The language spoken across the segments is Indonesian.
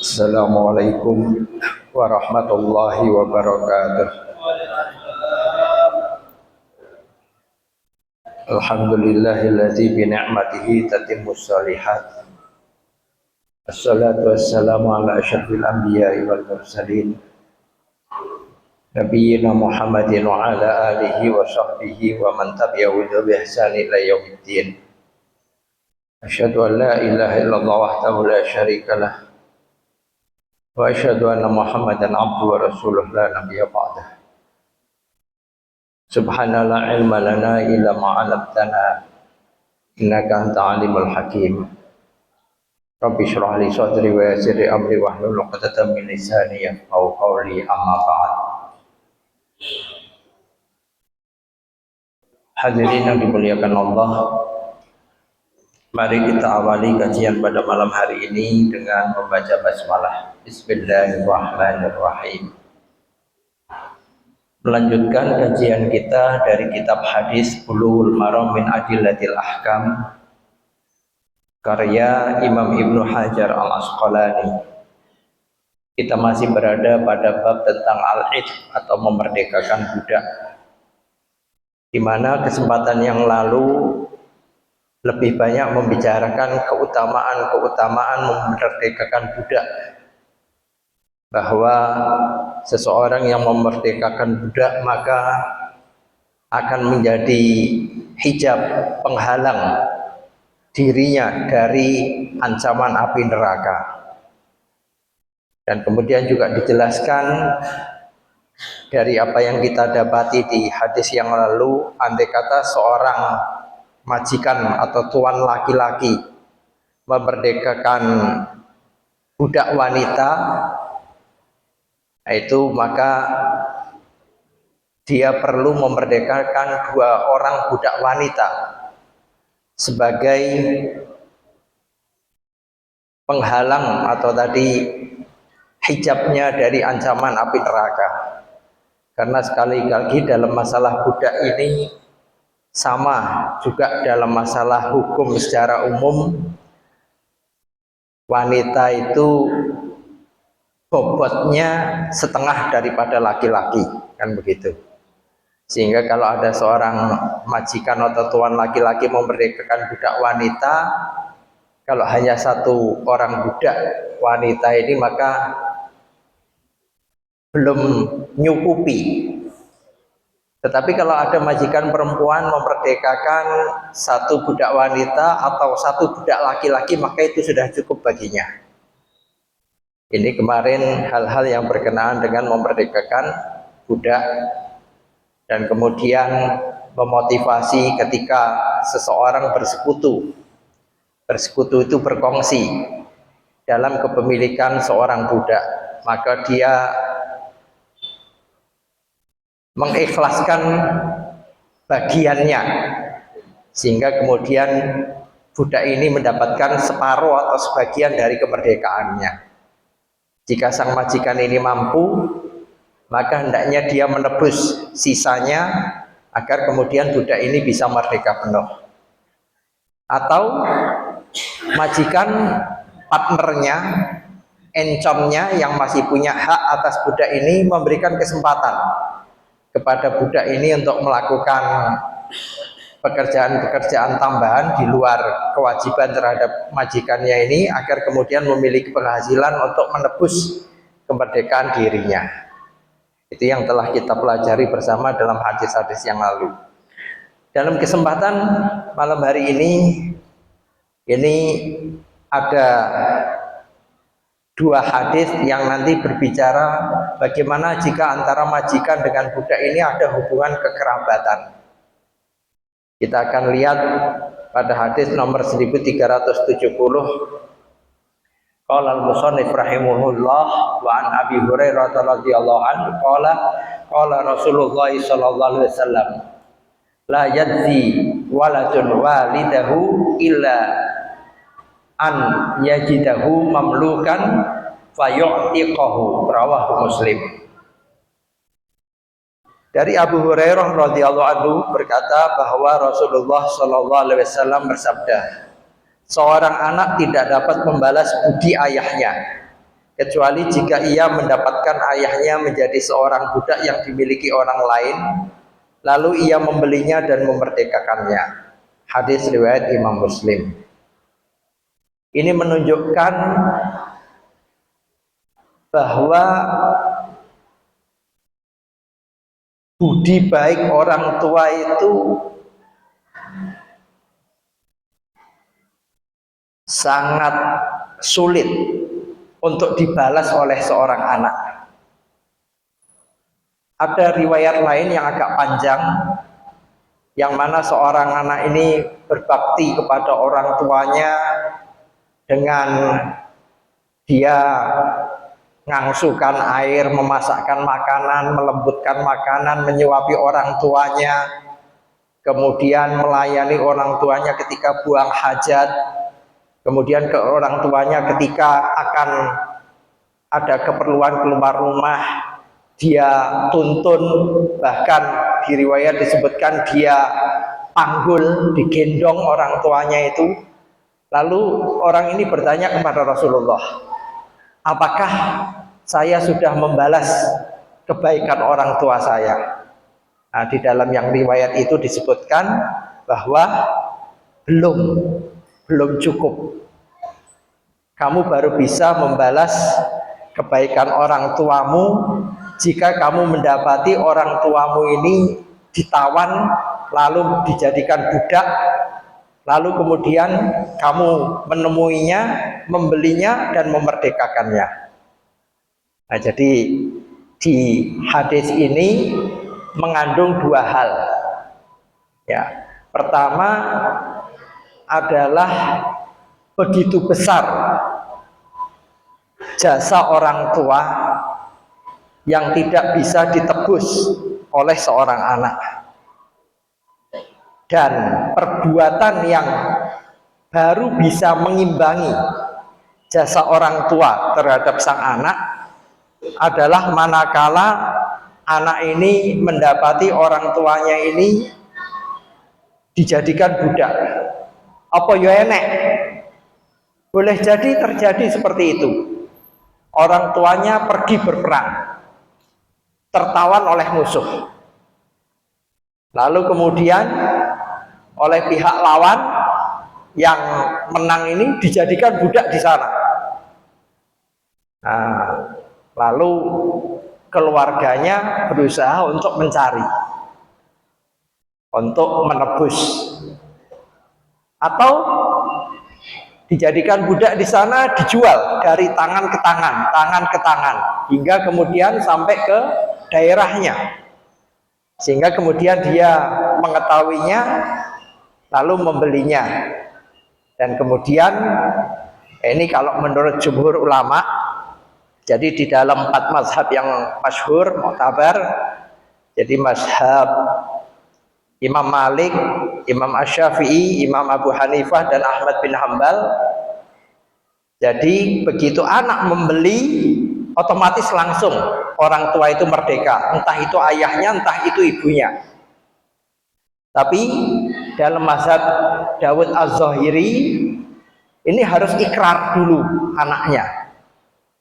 Assalamualaikum warahmatullahi wabarakatuh. Alhamdulillahilladzi bi ni'matihi tatimmus shalihat. Assalatu wassalamu ala asyrafil anbiya'i wal mursalin. Nabiyyina Muhammadin wa ala alihi wa sahbihi wa man tabi'ahu bi ihsan ila yaumiddin. Asyhadu an la ilaha illallah wahdahu la syarikalah. Wa asyhadu anna Muhammadan abduhu wa rasuluh la nabiyya ba'dah. Subhana la ilma lana illa ma 'allamtana innaka anta alimul hakim. Rabbi shrah li sadri wa yassir li amri wahlul 'uqdatam min lisani yafqahu qawli amma ba'd. Hadirin yang dimuliakan Allah, mari kita awali kajian pada malam hari ini dengan membaca basmalah. Bismillahirrahmanirrahim. Melanjutkan kajian kita dari kitab hadis Bulughul Maram min Adillatil Ahkam karya Imam Ibnu Hajar Al-Asqalani. Kita masih berada pada bab tentang al-'itq atau memerdekakan budak, di mana kesempatan yang lalu lebih banyak membicarakan keutamaan memerdekakan budak, bahwa seseorang yang memerdekakan budak maka akan menjadi hijab penghalang dirinya dari ancaman api neraka. Dan kemudian juga dijelaskan dari apa yang kita dapati di hadis yang lalu, andai kata seorang majikan atau tuan laki-laki memerdekakan budak wanita, itu maka dia perlu memerdekakan 2 orang budak wanita sebagai penghalang atau tadi hijabnya dari ancaman api neraka. Karena sekali lagi dalam masalah budak ini sama juga dalam masalah hukum secara umum, wanita itu bobotnya setengah daripada laki-laki, kan begitu. Sehingga kalau ada seorang majikan atau tuan laki-laki memerdekakan budak wanita, kalau hanya 1 orang budak wanita ini maka belum nyukupi. Tetapi kalau ada majikan perempuan memerdekakan 1 budak wanita atau 1 budak laki-laki, maka itu sudah cukup baginya. Ini kemarin hal-hal yang berkenaan dengan memerdekakan budak, dan kemudian memotivasi ketika seseorang bersekutu. Bersekutu itu berkongsi dalam kepemilikan seorang budak, maka dia mengikhlaskan bagiannya sehingga kemudian budak ini mendapatkan separuh atau sebagian dari kemerdekaannya. Jika sang majikan ini mampu, maka hendaknya dia menebus sisanya agar kemudian budak ini bisa merdeka penuh. Atau majikan partnernya, encomnya yang masih punya hak atas budak ini memberikan kesempatan kepada budak ini untuk melakukan pekerjaan-pekerjaan tambahan di luar kewajiban terhadap majikannya ini, agar kemudian memiliki penghasilan untuk menebus kemerdekaan dirinya. Itu yang telah kita pelajari bersama dalam hadis-hadis yang lalu. Dalam kesempatan malam hari ini ada 2 hadis yang nanti berbicara bagaimana jika antara majikan dengan budak ini ada hubungan kekerabatan. Kita akan lihat pada hadis nomor 1370. Qala al-musannif rahimahullah wa an Abi Hurairah radhiyallahu anhu qala Rasulullah sallallahu alaihi wasallam la yadzi waladun walidahu illa an yajidahu mamlukan fayu'tiqahu, rawahu Muslim. Dari Abu Hurairah radhiyallahu anhu berkata bahwa Rasulullah sallallahu alaihi wasallam bersabda, seorang anak tidak dapat membalas budi ayahnya kecuali jika ia mendapatkan ayahnya menjadi seorang budak yang dimiliki orang lain, lalu ia membelinya dan memerdekakannya. Hadis riwayat Imam Muslim. Ini menunjukkan bahwa budi baik orang tua itu sangat sulit untuk dibalas oleh seorang anak. Ada riwayat lain yang agak panjang, yang mana seorang anak ini berbakti kepada orang tuanya dengan dia ngangsukan air, memasakkan makanan, melembutkan makanan, menyuapi orang tuanya, kemudian melayani orang tuanya ketika buang hajat, kemudian ke orang tuanya ketika akan ada keperluan keluar rumah, dia tuntun, bahkan di riwayat disebutkan dia panggul, digendong orang tuanya itu. Lalu orang ini bertanya kepada Rasulullah, apakah saya sudah membalas kebaikan orang tua saya? Nah, di dalam yang riwayat itu disebutkan bahwa belum cukup. Kamu baru bisa membalas kebaikan orang tuamu jika kamu mendapati orang tuamu ini ditawan, lalu dijadikan budak, lalu kemudian kamu menemuinya, membelinya, dan memerdekakannya. Nah, jadi di hadis ini mengandung dua hal. Ya, pertama adalah begitu besar jasa orang tua yang tidak bisa ditebus oleh seorang anak, dan perbuatan yang baru bisa mengimbangi jasa orang tua terhadap sang anak adalah manakala anak ini mendapati orang tuanya ini dijadikan budak. Apa ya enek? Boleh jadi terjadi seperti itu. Orang tuanya pergi berperang, tertawan oleh musuh, lalu kemudian oleh pihak lawan yang menang ini dijadikan budak di sana. Nah, lalu keluarganya berusaha untuk mencari, untuk menebus, atau dijadikan budak di sana, dijual dari tangan ke tangan, hingga kemudian sampai ke daerahnya, sehingga kemudian dia mengetahuinya lalu membelinya. Dan kemudian ini kalau menurut jumhur ulama, jadi di dalam 4 mazhab yang masyhur, mu'tabar, jadi mazhab Imam Malik, Imam Asy-Syafi'i, Imam Abu Hanifah, dan Ahmad bin Hambal. Jadi begitu anak membeli, otomatis langsung orang tua itu merdeka, entah itu ayahnya, entah itu ibunya. Tapi dalam mazhab Dawud Az-Zahiri ini harus ikrar dulu anaknya.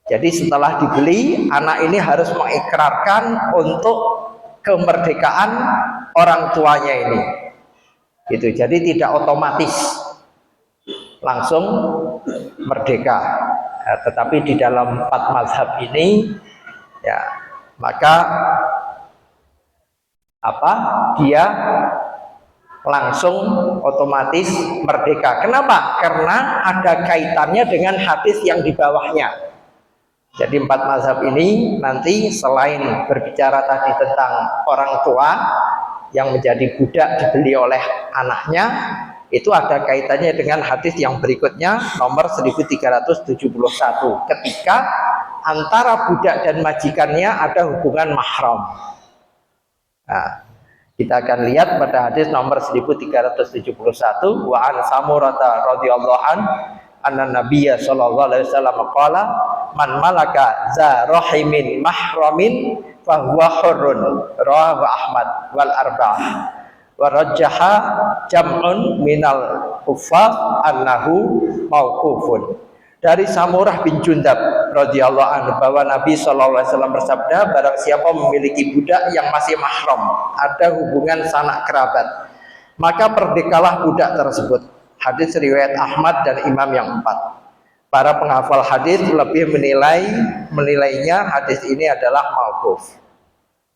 Jadi setelah dibeli, anak ini harus mengikrarkan untuk kemerdekaan orang tuanya ini. Gitu. Jadi tidak otomatis langsung merdeka. Ya, tetapi di dalam 4 mazhab ini, ya, maka dia langsung otomatis merdeka. Kenapa? Karena ada kaitannya dengan hadis yang di bawahnya. Jadi 4 mazhab ini nanti selain berbicara tadi tentang orang tua yang menjadi budak dibeli oleh anaknya, itu ada kaitannya dengan hadis yang berikutnya, nomor 1371, ketika antara budak dan majikannya ada hubungan mahram. Nah, kita akan lihat pada hadis nomor 1371, wa an Samurata radhiyallahu an anna nabiyya sallallahu alaihi wasallam qala man malaka za rahimin mahramin fahuwa hurrun, rawahu Ahmad wal arba'ah, wa rajjaha jam'un minal huffaz annahu mauqufun. dari Samurah bin Jundab radhiyallahu anhu bahwa Nabi Shallallahu Alaihi Wasallam bersabda, barang siapa memiliki budak yang masih mahram, ada hubungan sanak kerabat, maka perdekalah budak tersebut. Hadis riwayat Ahmad dan imam yang 4. Para penghafal hadis lebih menilainya hadis ini adalah mauquf.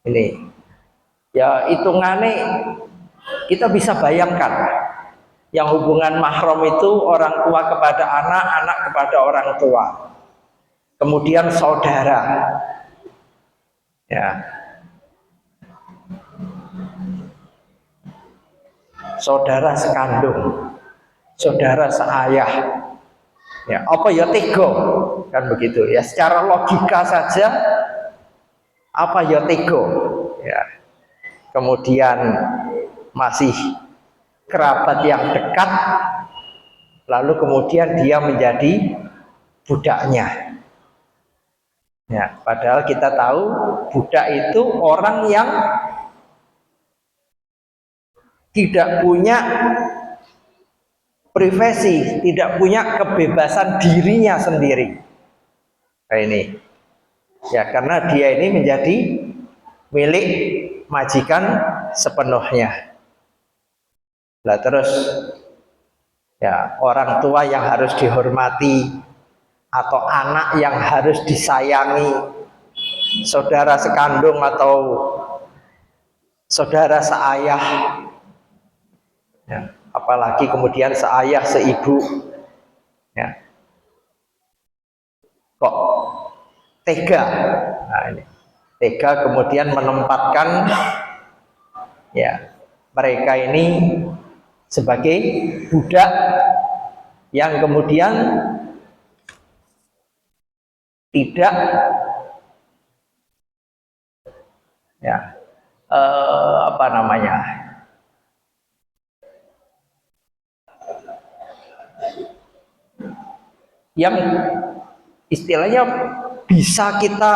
Ini ya hitungannya kita bisa bayangkan, yang hubungan mahram itu orang tua kepada anak, anak kepada orang tua, kemudian saudara, ya, saudara sekandung, saudara seayah, ya apa ya tega, kan begitu ya, secara logika saja apa ya tega, ya, kemudian masih kerabat yang dekat, lalu kemudian dia menjadi budaknya, ya, padahal kita tahu budak itu orang yang tidak punya privasi, tidak punya kebebasan dirinya sendiri. Nah ini, ya karena dia ini menjadi milik majikan sepenuhnya. Nah terus, ya orang tua yang harus dihormati atau anak yang harus disayangi, saudara sekandung atau saudara seayah, ya, apalagi kemudian seayah seibu, ya, kok tega. Nah ini tega kemudian menempatkan, ya, mereka ini sebagai budak yang kemudian tidak, ya, apa namanya, yang istilahnya bisa kita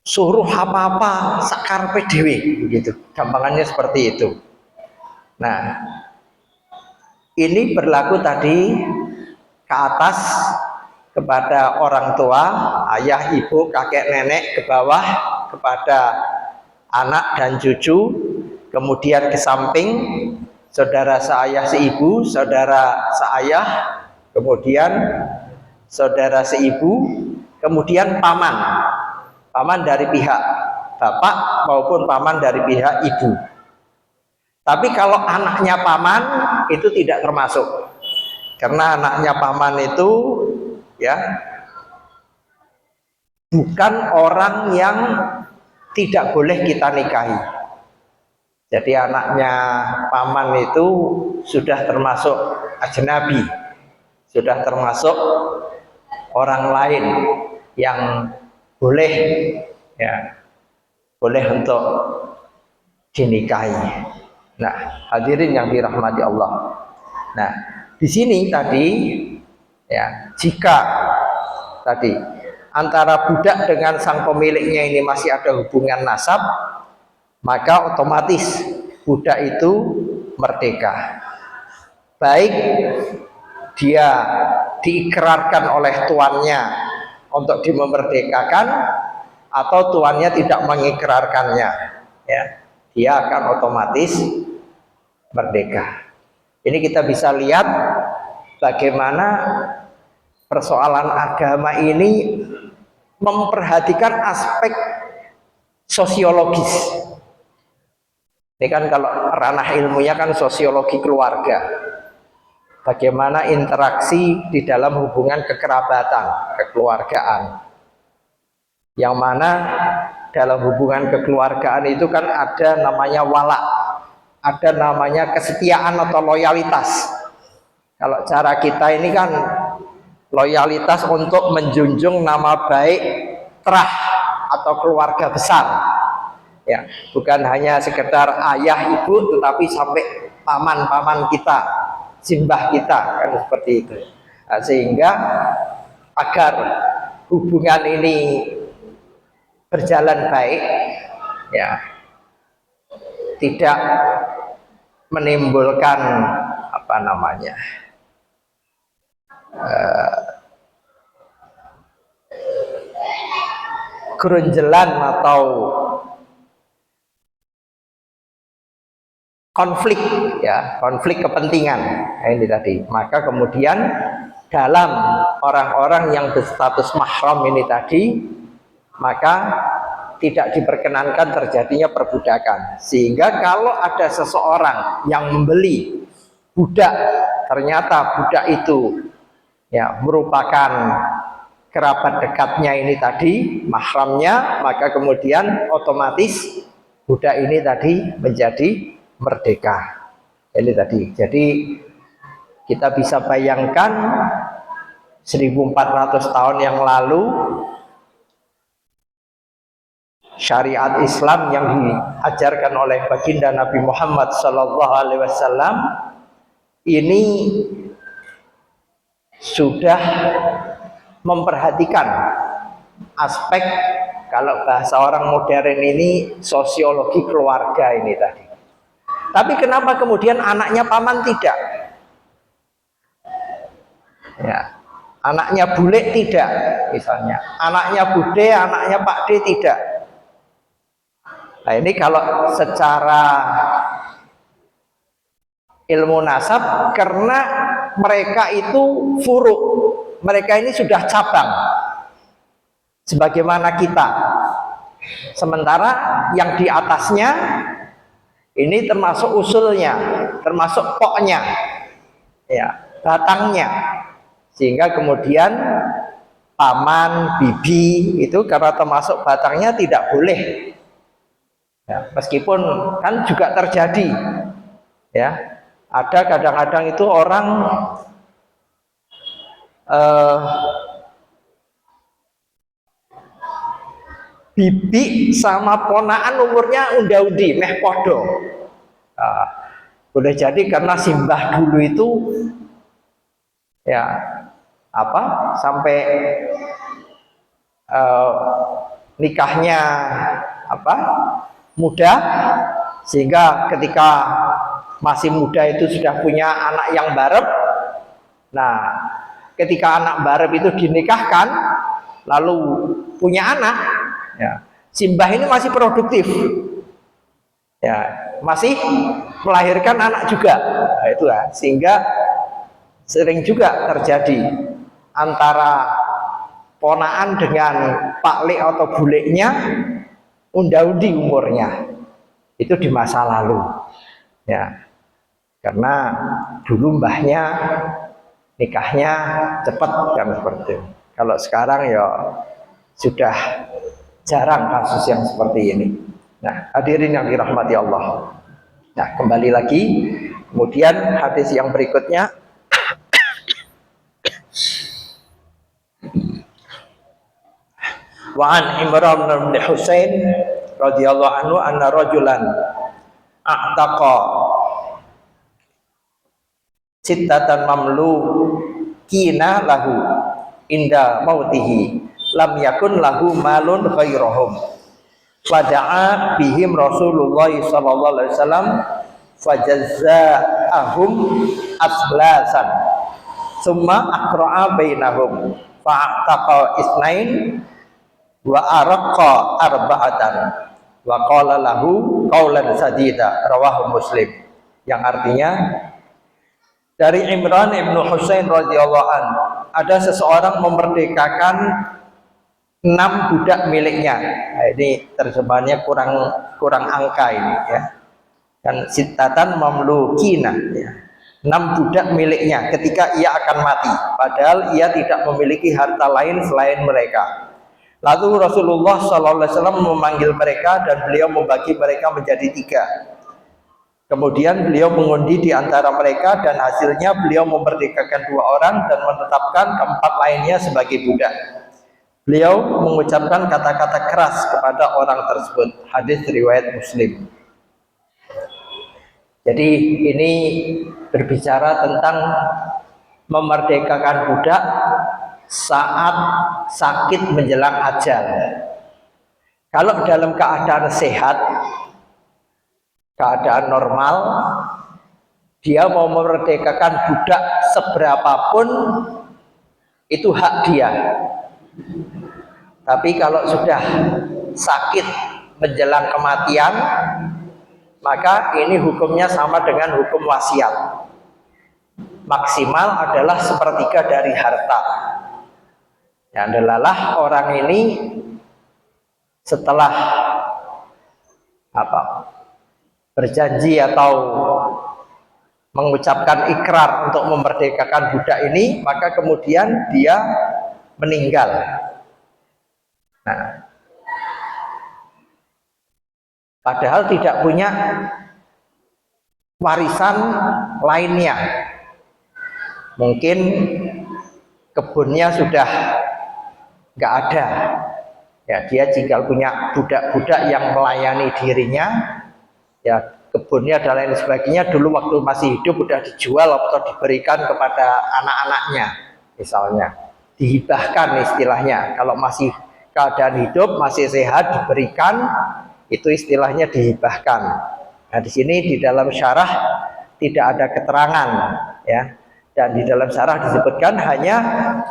suruh apa-apa sakarpe dewe, begitu gampangannya seperti itu. Nah ini berlaku tadi ke atas kepada orang tua, ayah, ibu, kakek, nenek, ke bawah kepada anak dan cucu, kemudian ke samping saudara seayah seibu, saudara seayah, kemudian saudara seibu, kemudian paman, paman dari pihak bapak maupun paman dari pihak ibu. Tapi kalau anaknya paman itu tidak termasuk, karena anaknya paman itu, ya, bukan orang yang tidak boleh kita nikahi. Jadi anaknya paman itu sudah termasuk ajnabi, sudah termasuk orang lain yang boleh, ya, boleh untuk dinikahi. Nah, hadirin yang dirahmati Allah. Nah, di sini tadi, ya, jika tadi antara budak dengan sang pemiliknya ini masih ada hubungan nasab, maka otomatis budak itu merdeka. Baik dia diikrarkan oleh tuannya untuk dimerdekakan atau tuannya tidak mengikrarkannya, ya, dia akan otomatis merdeka. Ini kita bisa lihat bagaimana persoalan agama ini memperhatikan aspek sosiologis. Ini kan kalau ranah ilmunya kan sosiologi keluarga, bagaimana interaksi di dalam hubungan kekerabatan, kekeluargaan, yang mana dalam hubungan kekeluargaan itu kan ada namanya wala, ada namanya kesetiaan atau loyalitas. Kalau cara kita ini kan loyalitas untuk menjunjung nama baik terah atau keluarga besar, ya, bukan hanya sekedar ayah ibu, tetapi sampai paman-paman kita, simbah kita, kan seperti itu. Nah, sehingga agar hubungan ini berjalan baik, ya, tidak menimbulkan apa namanya, gerunjelan atau konflik, ya, konflik kepentingan. Nah, ini tadi. Maka kemudian dalam orang-orang yang berstatus mahram ini tadi, maka tidak diperkenankan terjadinya perbudakan. Sehingga kalau ada seseorang yang membeli budak, ternyata budak itu ya merupakan kerabat dekatnya ini tadi, mahramnya, maka kemudian otomatis budak ini tadi menjadi merdeka. Ini tadi. Jadi kita bisa bayangkan 1400 tahun yang lalu syariat Islam yang diajarkan oleh baginda Nabi Muhammad SAW ini sudah memperhatikan aspek, kalau bahasa orang modern ini, sosiologi keluarga ini tadi. Tapi kenapa kemudian anaknya paman tidak? Ya, anaknya bule tidak, misalnya. Anaknya bude, anaknya Pak D tidak. Nah, ini kalau secara ilmu nasab, karena mereka itu furuk, mereka ini sudah cabang sebagaimana kita, sementara yang di atasnya ini termasuk usulnya, termasuk pokoknya, ya, batangnya, sehingga kemudian paman, bibi itu karena termasuk batangnya tidak boleh, ya, meskipun kan juga terjadi, ya, ada kadang-kadang itu orang bibi sama ponaan umurnya unda-undi meh podo. Boleh jadi karena simbah dulu itu ya apa sampai nikahnya apa muda, sehingga ketika masih muda itu sudah punya anak yang barep. Nah, ketika anak barep itu dinikahkan lalu punya anak, ya, simbah ini masih produktif, ya, masih melahirkan anak juga. Nah, itu ya, sehingga sering juga terjadi antara ponaan dengan paklik atau buleknya unda-undi umurnya itu di masa lalu, ya, karena dulu mbahnya nikahnya cepat kan seperti itu. Kalau sekarang ya sudah jarang kasus yang seperti ini. Nah, hadirin yang dirahmati Allah. Nah, kembali lagi, kemudian hadis yang berikutnya, wa an Imran bin Husain radhiyallahu anhu anna rajulan a'taqa sittatan mamlukina lahu inda mautihi lam yakun lahu malun ghairuhum fada'a bihim Rasulullah sallallahu alaihi wasallam fajazza'ahum aslasan summa aqra'a bainahum fa'taqa isnain wa araqqa arba'atan wa qala lahu qaulan sadida, rawahu Muslim. Yang artinya dari Imran ibn Husain radhiyallahu an, ada seseorang memerdekakan 6 budak miliknya. Nah, ini terjemahannya kurang angka ini, ya. Kan sittatan mamlukina, ya. 6 budak miliknya ketika ia akan mati, padahal ia tidak memiliki harta lain selain mereka. Lalu Rasulullah SAW memanggil mereka dan beliau membagi mereka menjadi 3. Kemudian beliau mengundi di antara mereka dan hasilnya beliau memerdekakan 2 orang dan menetapkan keempat lainnya sebagai budak. Beliau mengucapkan kata-kata keras kepada orang tersebut. Hadis riwayat Muslim. Jadi ini berbicara tentang memerdekakan budak saat sakit menjelang ajal. Kalau dalam keadaan sehat, keadaan normal, dia mau memerdekakan budak seberapapun itu hak dia. Tapi kalau sudah sakit menjelang kematian, maka ini hukumnya sama dengan hukum wasiat. Maksimal adalah sepertiga dari harta. Yang adalah orang ini setelah berjanji atau mengucapkan ikrar untuk memerdekakan budak ini, maka kemudian dia meninggal. Nah, padahal tidak punya warisan lainnya. Mungkin kebunnya sudah nggak ada. Ya, dia tinggal punya budak-budak yang melayani dirinya. Ya, kebunnya dan lain sebagainya dulu waktu masih hidup sudah dijual atau diberikan kepada anak-anaknya, misalnya dihibahkan istilahnya. Kalau masih keadaan hidup, masih sehat, diberikan, itu istilahnya dihibahkan. Nah, di sini di dalam syarah tidak ada keterangan, ya. Dan di dalam syarah disebutkan hanya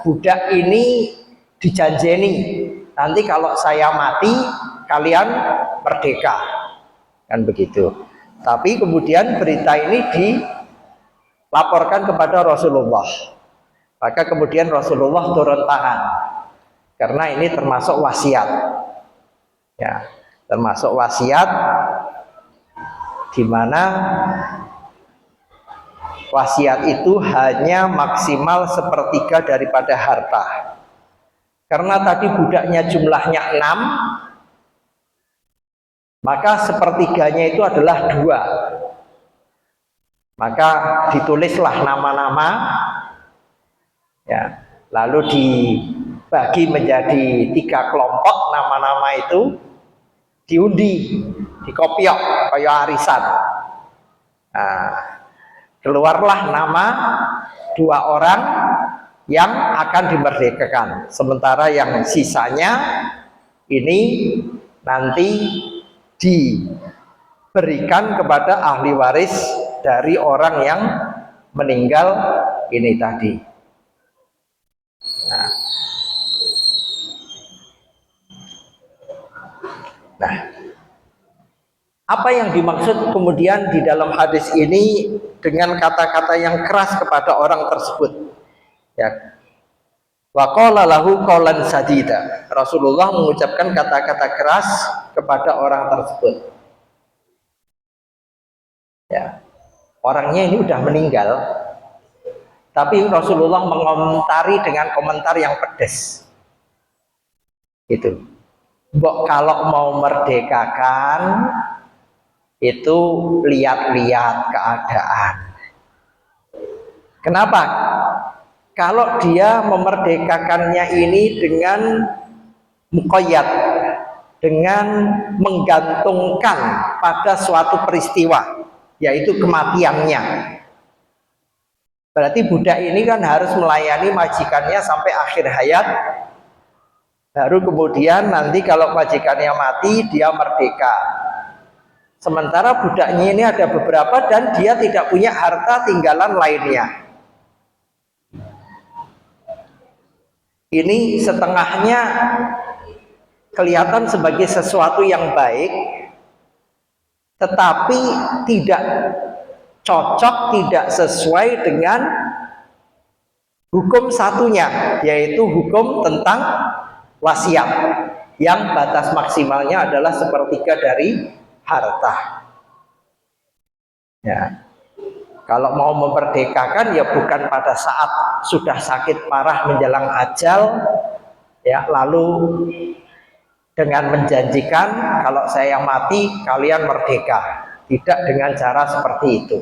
budak ini dijanjeni, nanti kalau saya mati kalian merdeka, kan begitu. Tapi kemudian berita ini dilaporkan kepada Rasulullah, maka kemudian Rasulullah turun tangan. Karena ini termasuk wasiat, ya, termasuk wasiat, di mana wasiat itu hanya maksimal sepertiga daripada harta. Karena tadi budaknya jumlahnya 6, maka sepertiganya itu adalah 2. Maka ditulislah nama-nama, ya, lalu dibagi menjadi 3 kelompok. Nama-nama itu diundi, dikopiok kayak arisan. Nah, keluarlah nama 2 orang yang akan dimerdekakan. Sementara yang sisanya ini nanti diberikan kepada ahli waris dari orang yang meninggal ini tadi. Nah, apa yang dimaksud kemudian di dalam hadis ini dengan kata-kata yang keras kepada orang tersebut? Ya, wa qala lahu qawlan sadida. Rasulullah mengucapkan kata-kata keras kepada orang tersebut. Ya, orangnya ini udah meninggal, tapi Rasulullah mengomentari dengan komentar yang pedas. Itu, mbok kalau mau merdekakan itu lihat-lihat keadaan. Kenapa? Kalau dia memerdekakannya ini dengan muqayyad, dengan menggantungkan pada suatu peristiwa, yaitu kematiannya, berarti budak ini kan harus melayani majikannya sampai akhir hayat, baru kemudian nanti kalau majikannya mati dia merdeka. Sementara budaknya ini ada beberapa dan dia tidak punya harta tinggalan lainnya. Ini setengahnya kelihatan sebagai sesuatu yang baik, tetapi tidak cocok, tidak sesuai dengan hukum satunya, yaitu hukum tentang wasiat, yang batas maksimalnya adalah sepertiga dari harta. Ya, kalau mau memerdekakan ya bukan pada saat sudah sakit parah menjelang ajal, ya, lalu dengan menjanjikan kalau saya mati kalian merdeka. Tidak dengan cara seperti itu,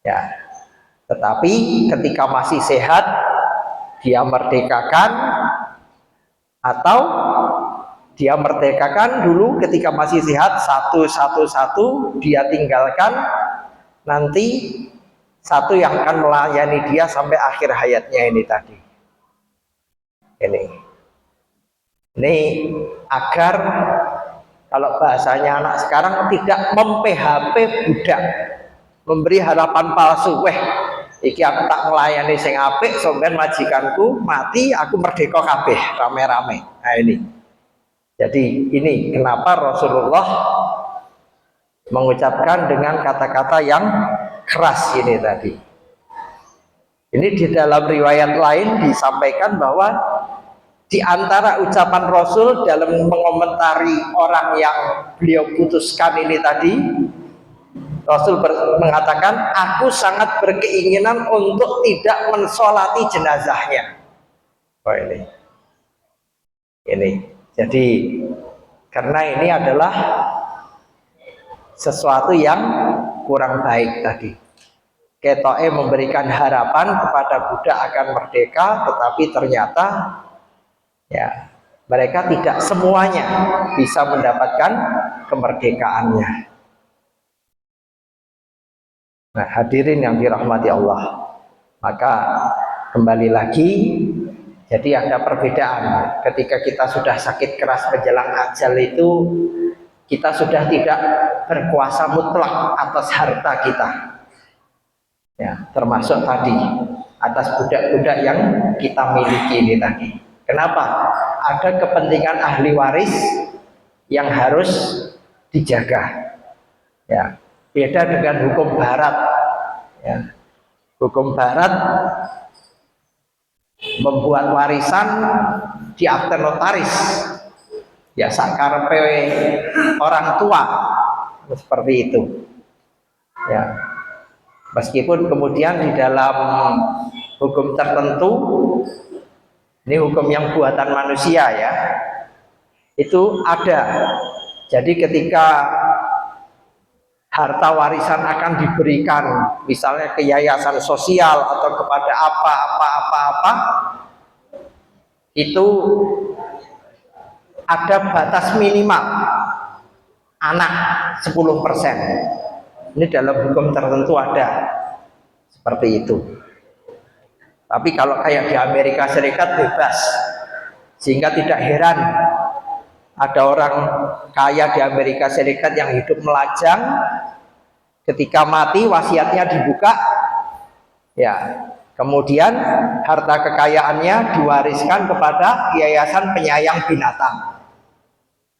ya. Tetapi ketika masih sehat dia merdekakan, atau dia merdekakan dulu ketika masih sehat satu dia tinggalkan, nanti satu yang akan melayani dia sampai akhir hayatnya ini tadi. Ini agar kalau bahasanya anak sekarang tidak mem-PHP budak, memberi harapan palsu. Iki aku tak melayani sing apik, sampeyan majikanku mati, aku merdeka kabeh rame-rame. Nah ini. Jadi ini kenapa Rasulullah mengucapkan dengan kata-kata yang keras ini tadi. Ini di dalam riwayat lain disampaikan bahwa di antara ucapan Rasul dalam mengomentari orang yang beliau putuskan ini tadi, Rasul mengatakan, aku sangat berkeinginan untuk tidak mensolati jenazahnya. Oh ini. Jadi karena ini adalah sesuatu yang kurang baik tadi. Ketoke memberikan harapan kepada budak akan merdeka, tetapi ternyata ya mereka tidak semuanya bisa mendapatkan kemerdekaannya. Nah, hadirin yang dirahmati Allah, maka kembali lagi, jadi ada perbedaan ketika kita sudah sakit keras menjelang ajal itu, kita sudah tidak berkuasa mutlak atas harta kita, ya, termasuk tadi atas budak-budak yang kita miliki ini tadi. Kenapa? Ada kepentingan ahli waris yang harus dijaga. Ya, beda dengan hukum barat. Ya. Hukum barat membuat warisan di akte notaris. Ya, sakarepe orang tua seperti itu. Ya. Meskipun kemudian di dalam hukum tertentu, ini hukum yang buatan manusia ya, itu ada. Jadi ketika harta warisan akan diberikan misalnya ke yayasan sosial atau kepada apa, itu ada batas minimal anak 10%. Ini dalam hukum tertentu ada seperti itu. Tapi kalau kayak di Amerika Serikat bebas, sehingga tidak heran ada orang kaya di Amerika Serikat yang hidup melajang, ketika mati wasiatnya dibuka, ya, kemudian harta kekayaannya diwariskan kepada yayasan penyayang binatang.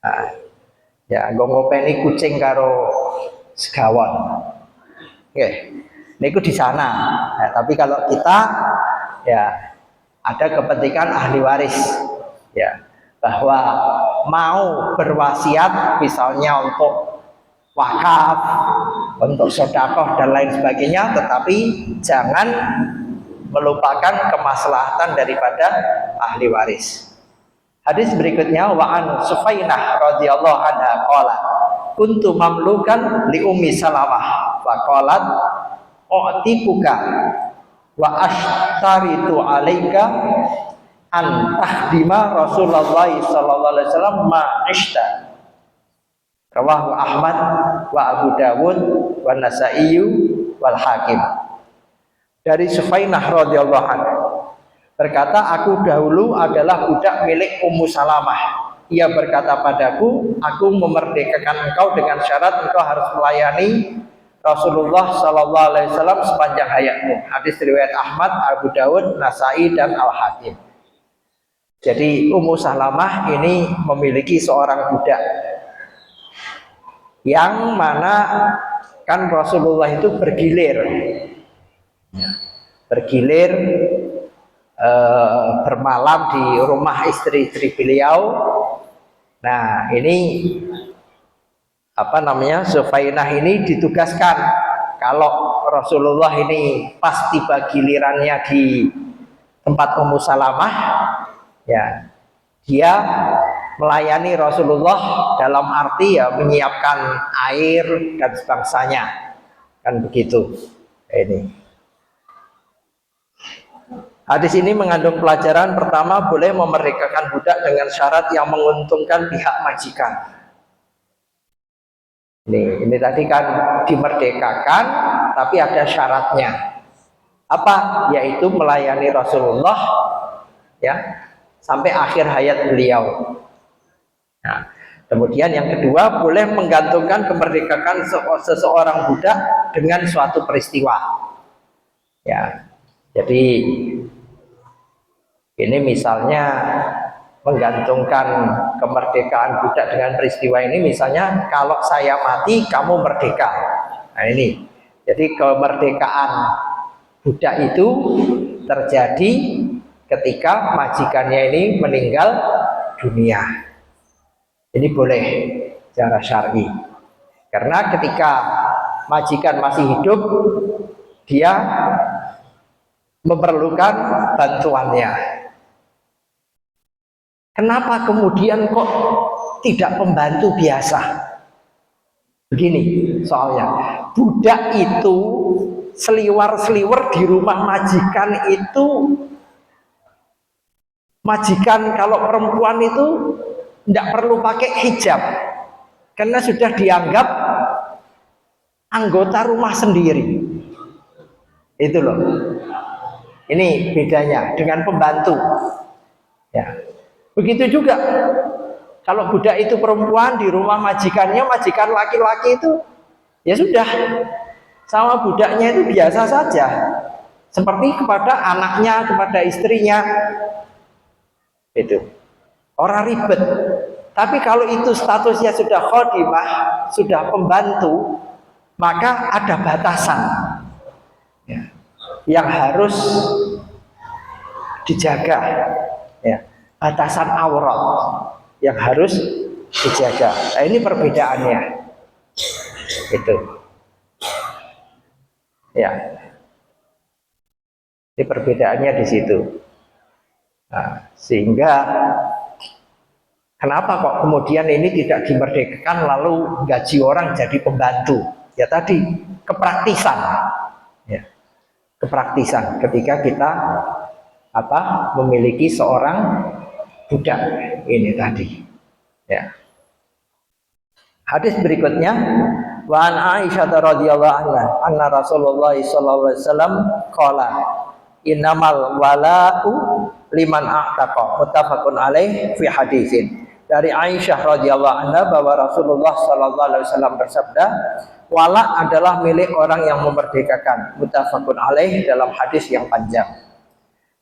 Nah, ya, ngopeni kucing karo segawon. Oke, niku di sana. Nah, tapi kalau kita, ya, ada kepentingan ahli waris, ya, bahwa mau berwasiat misalnya untuk wakaf, untuk sedekah dan lain sebagainya, tetapi jangan melupakan kemaslahatan daripada ahli waris. Hadis berikutnya, wa an Sufainah radhiyallahu anha qala kuntu mamlukan li ummi Salamah fa qalat u'tiquka wa ashtaritu alaika an tahdima Rasulullah sallallahu alaihi wasallam ma ishta. Rawahu Ahmad wa Abu Dawud wa Nasa'i wal Hakim. Dari Sufainah radhiyallahu anha berkata, aku dahulu adalah budak milik Ummu Salamah. Ia berkata padaku, aku memerdekakan engkau dengan syarat engkau harus melayani Rasulullah sallallahu alaihi wasallam sepanjang hayatmu. Hadis riwayat Ahmad, Abu Dawud, Nasa'i dan Al Hakim. Jadi Ummu Salamah ini memiliki seorang budak yang mana kan Rasulullah itu bergilir bermalam di rumah istri-istri beliau. Nah, ini Sufainah ini ditugaskan kalau Rasulullah ini pas tiba gilirannya di tempat Ummu Salamah, ya, dia melayani Rasulullah dalam arti ya menyiapkan air dan sebangsanya, kan begitu. Ini hadis ini mengandung pelajaran pertama, boleh memerdekakan budak dengan syarat yang menguntungkan pihak majikan. Ini tadi kan dimerdekakan, tapi ada syaratnya. Apa? Yaitu melayani Rasulullah, ya, sampai akhir hayat beliau. Nah, kemudian yang kedua, boleh menggantungkan kemerdekaan seseorang budak dengan suatu peristiwa. Ya, jadi ini misalnya menggantungkan kemerdekaan budak dengan peristiwa ini, misalnya kalau saya mati kamu merdeka. Nah ini, jadi kemerdekaan budak itu terjadi ketika majikannya ini meninggal dunia. Ini boleh secara syar'i. Karena ketika majikan masih hidup, dia memerlukan bantuannya. Kenapa kemudian kok tidak pembantu biasa? Begini soalnya, budak itu seliwar-seliwar di rumah majikan itu, majikan kalau perempuan itu tidak perlu pakai hijab karena sudah dianggap anggota rumah sendiri. Itu loh, ini bedanya dengan pembantu ya. Begitu juga kalau budak itu perempuan di rumah majikannya, majikan laki-laki itu ya sudah, sama budaknya itu biasa saja, seperti kepada anaknya, kepada istrinya. Itu orang ribet. Tapi kalau itu statusnya sudah khodimah, sudah pembantu, maka ada batasan ya, yang harus dijaga ya, batasan aurat yang harus dijaga. Nah, ini perbedaannya itu ya, ini perbedaannya di situ. Nah, sehingga kenapa kok kemudian ini tidak dimerdekakan lalu gaji orang jadi pembantu? Ya tadi kepraktisan ya, kepraktisan ketika kita memiliki seorang budak ini tadi ya. Hadis berikutnya, wa an Aisyah radhiyallahu anha anna Rasulullah sallallahu alaihi wasallam qala innamal wala'u liman a'taqa, muttafaqun alaih fi hadisin. Dari Aisyah radhiyallahu anha bahwa Rasulullah sallallahu alaihi wasallam bersabda, wala adalah milik orang yang memerdekakan, muttafaqun alaih dalam hadis yang panjang.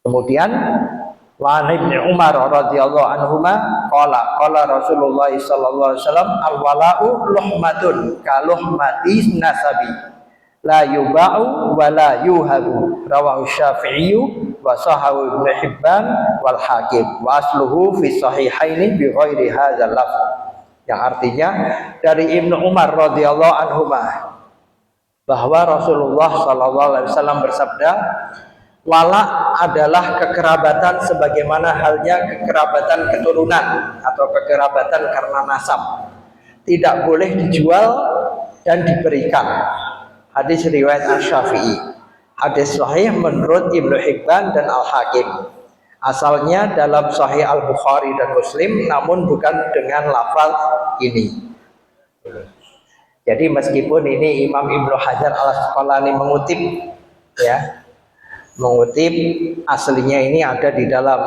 Kemudian wa Ibnu Umar radhiyallahu anhuma qala Rasulullah sallallahu alaihi wasallam al wala'u luhmatun ka luhmati nasabi la yuba'u wa la yuhabu, rawahu Syafi'i wa sahahu Ibnu Hibban wal Hakim wa asluhu fi sahihaini bi ghairi hadzal lafz, yang artinya dari Ibnu Umar radhiyallahu anhuma bahwa Rasulullah sallallahu alaihi wasallam bersabda, wala adalah kekerabatan sebagaimana halnya kekerabatan keturunan atau kekerabatan karena nasab, tidak boleh dijual dan diberikan. Hadis riwayat Asy-Syafi'i. Hadis sahih menurut Ibnu Hibban dan Al-Hakim. Asalnya dalam Sahih Al-Bukhari dan Muslim, namun bukan dengan lafaz ini. Jadi meskipun ini Imam Ibnu Hajar Al-Asqalani mengutip ya, mengutip aslinya ini ada di dalam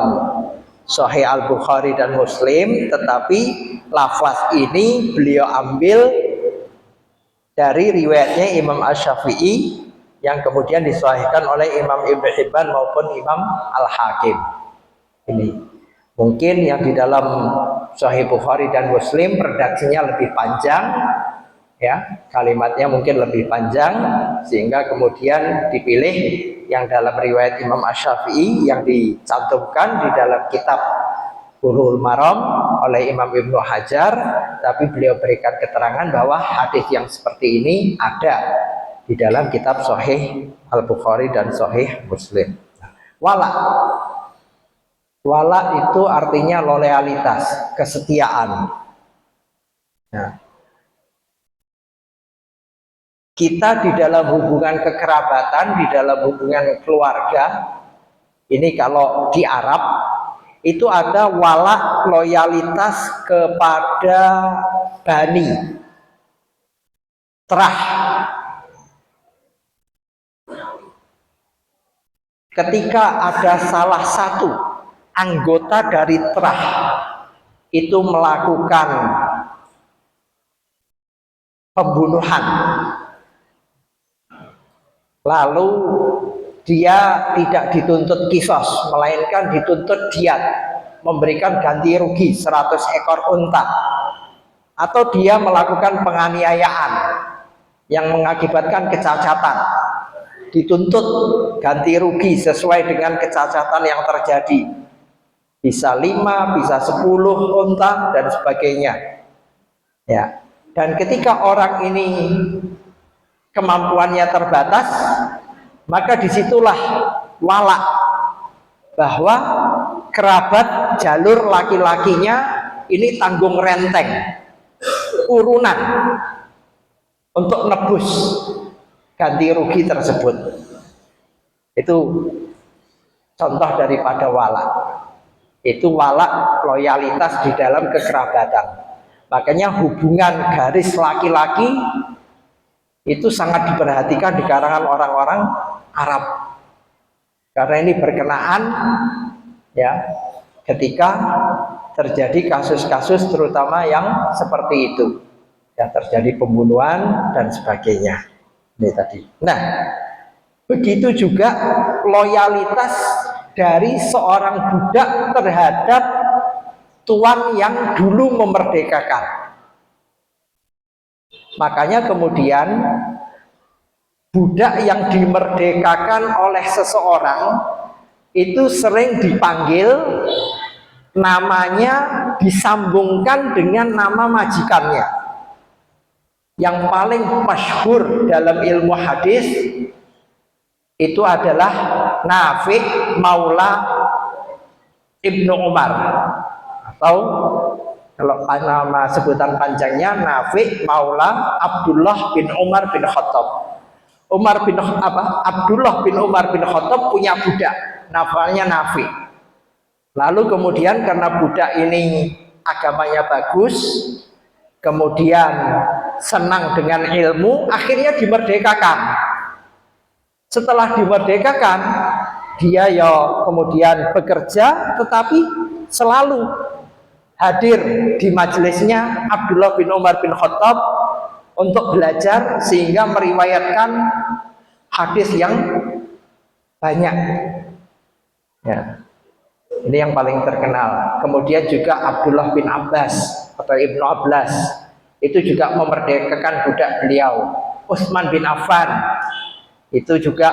Sahih Al-Bukhari dan Muslim, tetapi lafaz ini beliau ambil dari riwayatnya Imam Asy-Syafi'i yang kemudian disahihkan oleh Imam Ibnu Hibban maupun Imam Al-Hakim. Ini mungkin yang di dalam Sahih Bukhari dan Muslim redaksinya lebih panjang ya, kalimatnya mungkin lebih panjang, sehingga kemudian dipilih yang dalam riwayat Imam Asy-Syafi'i yang dicantumkan di dalam kitab Bulughul Maram oleh Imam Ibnu Hajar, tapi beliau berikan keterangan bahwa hadis yang seperti ini ada di dalam kitab Sahih Al-Bukhari dan Sahih Muslim. Wala, wala itu artinya loyalitas, kesetiaan. Nah, kita di dalam hubungan kekerabatan, di dalam hubungan keluarga, ini kalau di Arab itu ada wala, loyalitas kepada bani, terah. Ketika ada salah satu anggota dari terah itu melakukan pembunuhan, lalu dia tidak dituntut kisos, melainkan dituntut diat, memberikan ganti rugi 100 ekor unta, atau dia melakukan penganiayaan yang mengakibatkan kecacatan, dituntut ganti rugi sesuai dengan kecacatan yang terjadi, bisa 5, bisa 10 unta dan sebagainya, ya. Dan ketika orang ini kemampuannya terbatas, maka disitulah wala, bahwa kerabat jalur laki-lakinya ini tanggung renteng, urunan untuk nebus ganti rugi tersebut. Itu contoh daripada wala. Itu wala, loyalitas di dalam kekerabatan. Makanya hubungan garis laki-laki itu sangat diperhatikan di kalangan orang-orang Arab, karena ini berkenaan ya ketika terjadi kasus-kasus terutama yang seperti itu, ya, terjadi pembunuhan dan sebagainya ini tadi. Nah, begitu juga loyalitas dari seorang budak terhadap tuan yang dulu memerdekakan. Makanya kemudian budak yang dimerdekakan oleh seseorang itu sering dipanggil, namanya disambungkan dengan nama majikannya. Yang paling masyhur dalam ilmu hadis itu adalah Nafi' Maula Ibnu Umar, atau kalau nama sebutan panjangnya Nafi' Maula Abdullah bin Umar bin Khattab. Abdullah bin Umar bin Khattab punya budak, namanya Nafi'. Lalu kemudian karena budak ini agamanya bagus, kemudian senang dengan ilmu, akhirnya dimerdekakan. Setelah dimerdekakan, dia ya kemudian bekerja, tetapi selalu hadir di majelisnya Abdullah bin Umar bin Khattab untuk belajar, sehingga meriwayatkan hadis yang banyak, ya. Ini yang paling terkenal. Kemudian juga Abdullah bin Abbas atau Ibnu Abbas itu juga memerdekakan budak beliau. Utsman bin Affan itu juga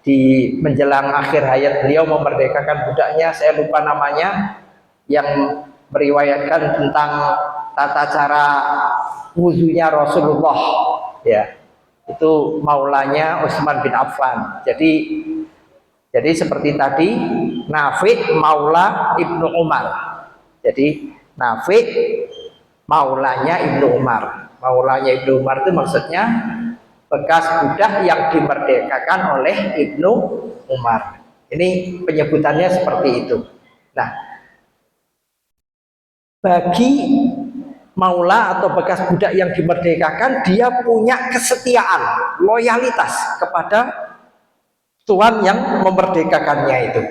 di menjelang akhir hayat beliau memerdekakan budaknya, saya lupa namanya, yang meriwayatkan tentang tata cara wudunya Rasulullah, ya. Itu maulanya Utsman bin Affan. Jadi seperti tadi, Nafi' Maula Ibnu Umar. Jadi Nafi' maulanya Ibnu Umar. Maulanya Ibnu Umar itu maksudnya bekas budak yang dimerdekakan oleh Ibnu Umar. Ini penyebutannya seperti itu. Nah, bagi maula atau bekas budak yang dimerdekakan, dia punya kesetiaan, loyalitas kepada tuan yang memerdekakannya itu.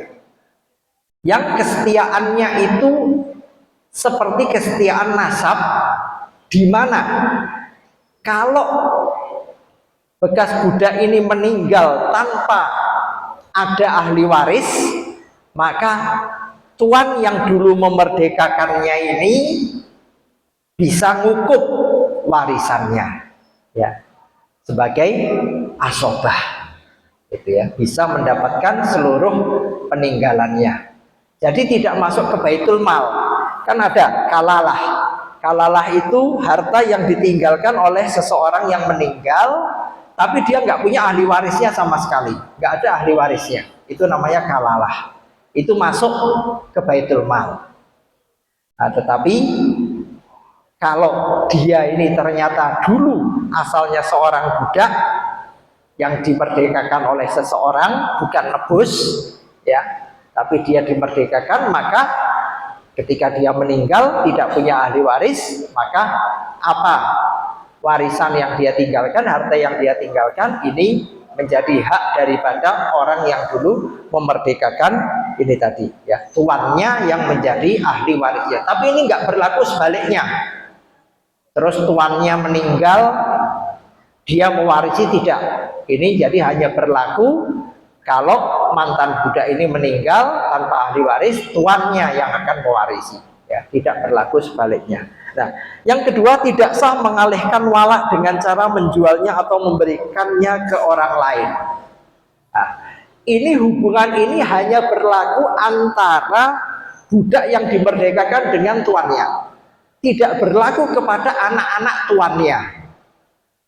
Yang kesetiaannya itu seperti kesetiaan nasab, di mana kalau bekas budak ini meninggal tanpa ada ahli waris, maka tuan yang dulu memerdekakannya ini bisa ngukup warisannya, ya, sebagai asobah, gitu ya, bisa mendapatkan seluruh peninggalannya. Jadi tidak masuk ke baitul mal. Kan ada kalalah. Kalalah itu harta yang ditinggalkan oleh seseorang yang meninggal, tapi dia nggak punya ahli warisnya sama sekali, nggak ada ahli warisnya. Itu namanya kalalah. Itu masuk ke baitul mal. Nah, tetapi kalau dia ini ternyata dulu asalnya seorang budak yang dimerdekakan oleh seseorang, bukan nebus, ya, tapi dia dimerdekakan, maka ketika dia meninggal tidak punya ahli waris, maka apa warisan yang dia tinggalkan, harta yang dia tinggalkan ini menjadi hak daripada orang yang dulu memerdekakan ini tadi, ya, tuannya yang menjadi ahli warisnya. Tapi ini nggak berlaku sebaliknya. Terus tuannya meninggal, dia mewarisi, tidak. Ini jadi hanya berlaku Kalau mantan budak ini meninggal tanpa ahli waris, tuannya yang akan mewarisi, ya, tidak berlaku sebaliknya. Nah, yang kedua, tidak sah mengalihkan walak dengan cara menjualnya atau memberikannya ke orang lain. Nah, ini hubungan ini hanya berlaku antara budak yang dimerdekakan dengan tuannya, tidak berlaku kepada anak-anak tuannya.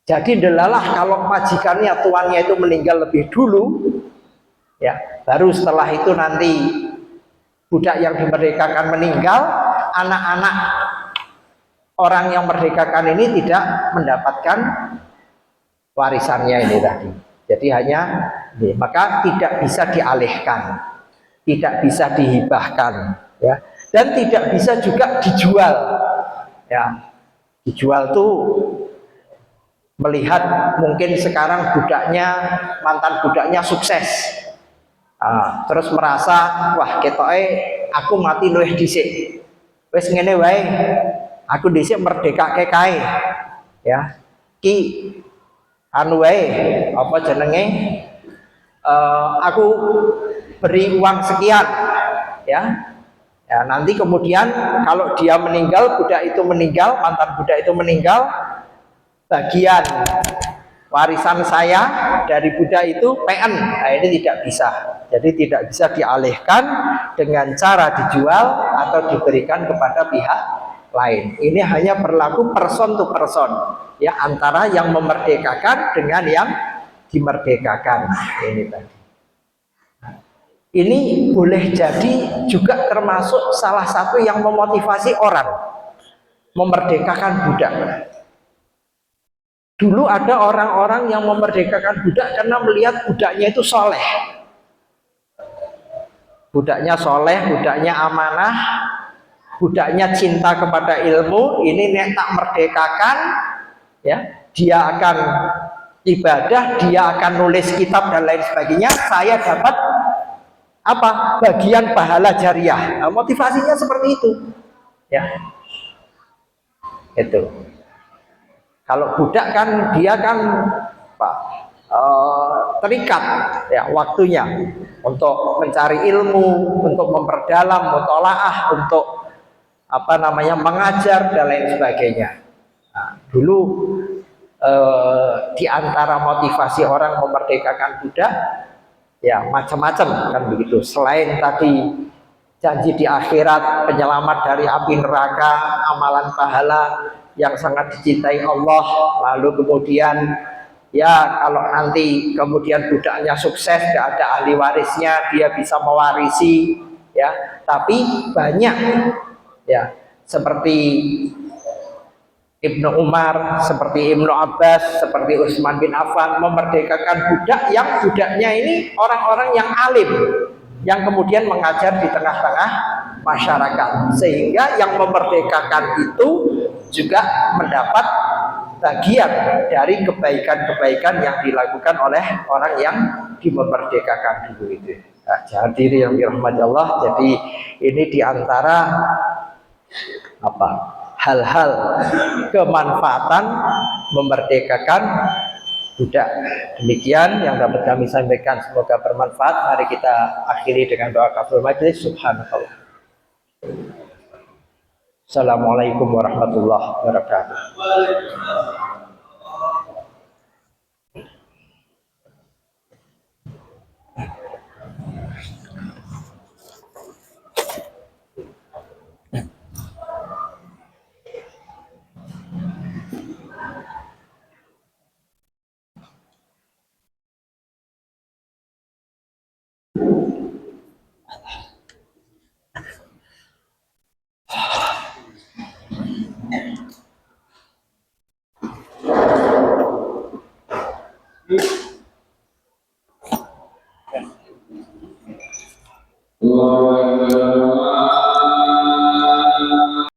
Jadi delalah kalau majikannya tuannya itu meninggal lebih dulu, ya, baru setelah itu nanti budak yang dimerdekakan meninggal, anak-anak orang yang merdekakan ini tidak mendapatkan warisannya ini tadi. Jadi hanya ini, maka tidak bisa dialihkan, tidak bisa dihibahkan, ya, dan tidak bisa juga dijual, ya. Dijual tuh melihat mungkin sekarang budaknya, mantan budaknya sukses, terus merasa wah ketoke aku mati luwih dhisik, wis ngene wae aku dhisik merdekake kae, ya, ki anu wae apa jenenge, aku beri uang sekian, ya. Ya, nanti kemudian kalau dia meninggal, budak itu meninggal, mantan budak itu meninggal, bagian warisan saya dari budak itu PN. Nah, ini tidak bisa. Jadi tidak bisa dialihkan dengan cara dijual atau diberikan kepada pihak lain. Ini hanya berlaku person to person, ya, antara yang memerdekakan dengan yang dimerdekakan. Ini tadi. Ini boleh jadi juga termasuk salah satu yang memotivasi orang memerdekakan budak. Dulu ada orang-orang yang memerdekakan budak karena melihat budaknya itu soleh. Budaknya soleh, budaknya amanah, budaknya cinta kepada ilmu. Ini nek tak merdekakan, ya, dia akan ibadah, dia akan nulis kitab dan lain sebagainya. Saya dapat apa? Bagian pahala jariah. Nah, motivasinya seperti itu, ya. Itu. Kalau budak kan dia kan Pak, terikat, ya, waktunya untuk mencari ilmu, untuk memperdalam, mutolaah, untuk apa namanya mengajar dan lain sebagainya. Nah, dulu di antara motivasi orang memerdekakan budak, ya, macam-macam kan begitu. Selain tadi janji di akhirat, penyelamat dari api neraka, amalan pahala yang sangat dicintai Allah, lalu kemudian ya kalau nanti kemudian budaknya sukses, tidak ada ahli warisnya, dia bisa mewarisi, ya. Tapi banyak, ya, seperti Ibnu Umar, seperti Ibnu Abbas, seperti Utsman bin Affan memerdekakan budak yang budaknya ini orang-orang yang alim, yang kemudian mengajar di tengah-tengah masyarakat, sehingga yang memerdekakan itu juga mendapat bagian dari kebaikan-kebaikan yang dilakukan oleh orang yang dimerdekakan dulu itu. Nah, jadi yang dirahmati Allah, jadi ini diantara apa hal-hal kemanfaatan memerdekakan budak. Demikian yang dapat kami sampaikan, semoga bermanfaat. Mari kita akhiri dengan doa kafaratul majelis. Subhanallah. Assalamualaikum warahmatullahi wabarakatuh. Allah